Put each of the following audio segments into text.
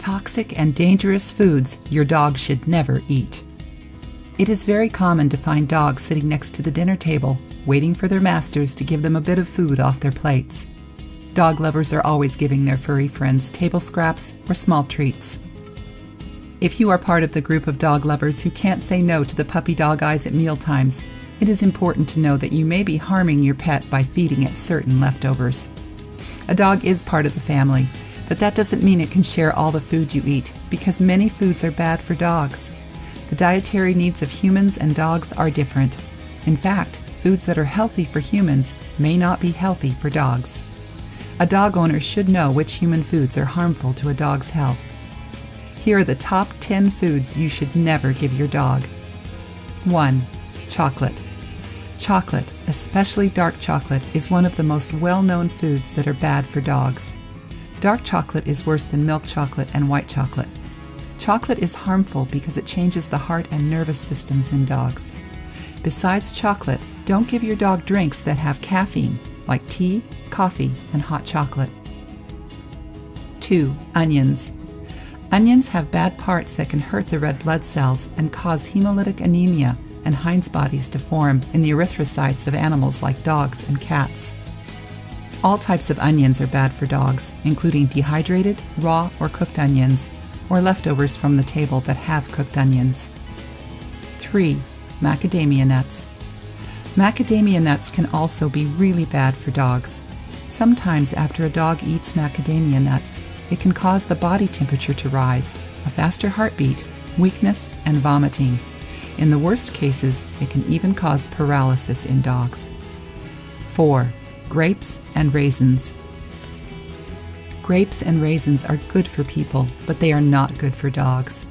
Toxic and dangerous foods your dog should never eat. It is very common to find dogs sitting next to the dinner table, waiting for their masters to give them a bit of food off their plates. Dog lovers are always giving their furry friends table scraps or small treats. If you are part of the group of dog lovers who can't say no to the puppy dog eyes at mealtimes, it is important to know that you may be harming your pet by feeding it certain leftovers. A dog is part of the family, but that doesn't mean it can share all the food you eat, because many foods are bad for dogs. The dietary needs of humans and dogs are different. In fact, foods that are healthy for humans may not be healthy for dogs. A dog owner should know which human foods are harmful to a dog's health. Here are the top 10 foods you should never give your dog. 1. Chocolate. Chocolate, especially dark chocolate, is one of the most well-known foods that are bad for dogs. Dark chocolate is worse than milk chocolate and white chocolate. Chocolate is harmful because it changes the heart and nervous systems in dogs. Besides chocolate, don't give your dog drinks that have caffeine, like tea, coffee, and hot chocolate. 2. Onions. Onions have bad parts that can hurt the red blood cells and cause hemolytic anemia and Heinz bodies to form in the erythrocytes of animals like dogs and cats. All types of onions are bad for dogs, including dehydrated, raw, or cooked onions, or leftovers from the table that have cooked onions. 3. Macadamia nuts. Macadamia nuts can also be really bad for dogs. Sometimes after a dog eats macadamia nuts, it can cause the body temperature to rise, a faster heartbeat, weakness, and vomiting. In the worst cases, it can even cause paralysis in dogs. 4. Grapes and raisins. Grapes and raisins are good for people, but they are not good for dogs.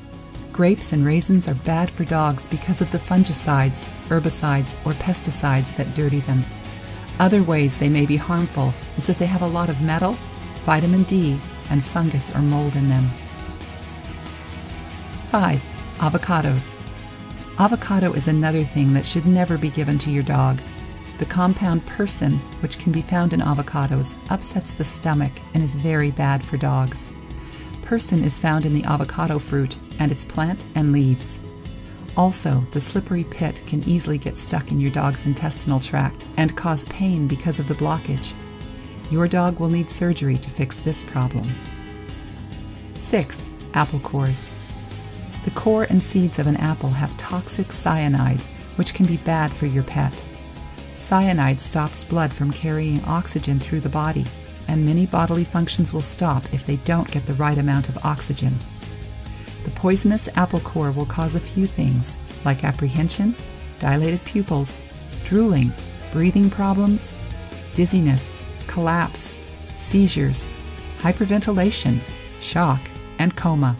Grapes and raisins are bad for dogs because of the fungicides, herbicides, or pesticides that dirty them. Other ways they may be harmful is that they have a lot of metal, vitamin D, and fungus or mold in them. 5. Avocados. Avocado is another thing that should never be given to your dog. The compound persin, which can be found in avocados, upsets the stomach and is very bad for dogs. Persin is found in the avocado fruit and its plant and leaves. Also, the slippery pit can easily get stuck in your dog's intestinal tract and cause pain because of the blockage. Your dog will need surgery to fix this problem. 6. Apple cores. The core and seeds of an apple have toxic cyanide, which can be bad for your pet. Cyanide stops blood from carrying oxygen through the body, and many bodily functions will stop if they don't get the right amount of oxygen. The poisonous apple core will cause a few things, like apprehension, dilated pupils, drooling, breathing problems, dizziness, collapse, seizures, hyperventilation, shock, and coma.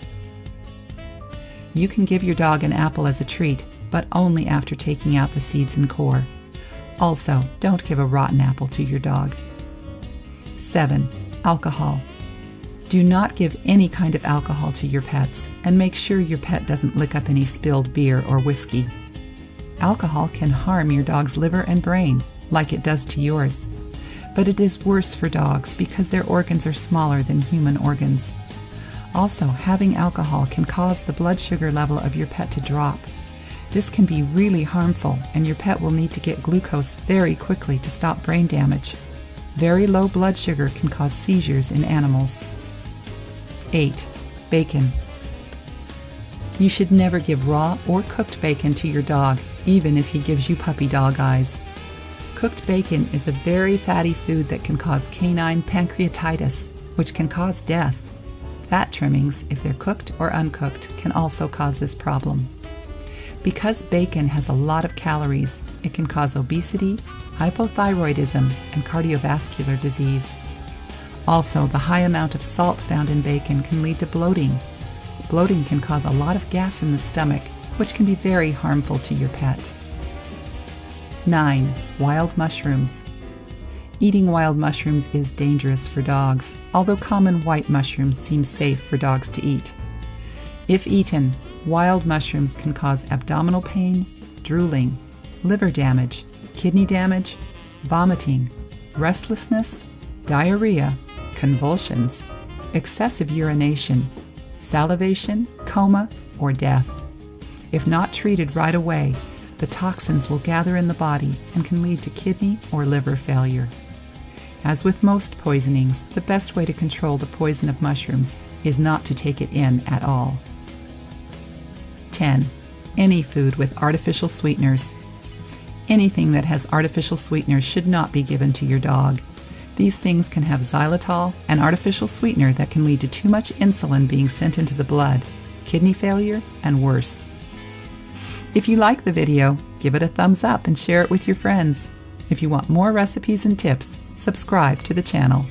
You can give your dog an apple as a treat, but only after taking out the seeds and core. Also, don't give a rotten apple to your dog. 7. Alcohol. Do not give any kind of alcohol to your pets, and make sure your pet doesn't lick up any spilled beer or whiskey. Alcohol can harm your dog's liver and brain, like it does to yours. But it is worse for dogs because their organs are smaller than human organs. Also, having alcohol can cause the blood sugar level of your pet to drop. This can be really harmful, and your pet will need to get glucose very quickly to stop brain damage. Very low blood sugar can cause seizures in animals. 8. Bacon. You should never give raw or cooked bacon to your dog, even if he gives you puppy dog eyes. Cooked bacon is a very fatty food that can cause canine pancreatitis, which can cause death. Fat trimmings, if they're cooked or uncooked, can also cause this problem. Because bacon has a lot of calories, it can cause obesity, hypothyroidism, and cardiovascular disease. Also, the high amount of salt found in bacon can lead to bloating. Bloating can cause a lot of gas in the stomach, which can be very harmful to your pet. 9. Wild mushrooms. Eating wild mushrooms is dangerous for dogs, although common white mushrooms seem safe for dogs to eat. If eaten, wild mushrooms can cause abdominal pain, drooling, liver damage, kidney damage, vomiting, restlessness, diarrhea, convulsions, excessive urination, salivation, coma, or death. If not treated right away, the toxins will gather in the body and can lead to kidney or liver failure. As with most poisonings, the best way to control the poison of mushrooms is not to take it in at all. 10. Any food with artificial sweeteners. Anything that has artificial sweeteners should not be given to your dog. These things can have xylitol, an artificial sweetener that can lead to too much insulin being sent into the blood, kidney failure, and worse. If you like the video, give it a thumbs up and share it with your friends. If you want more recipes and tips, subscribe to the channel.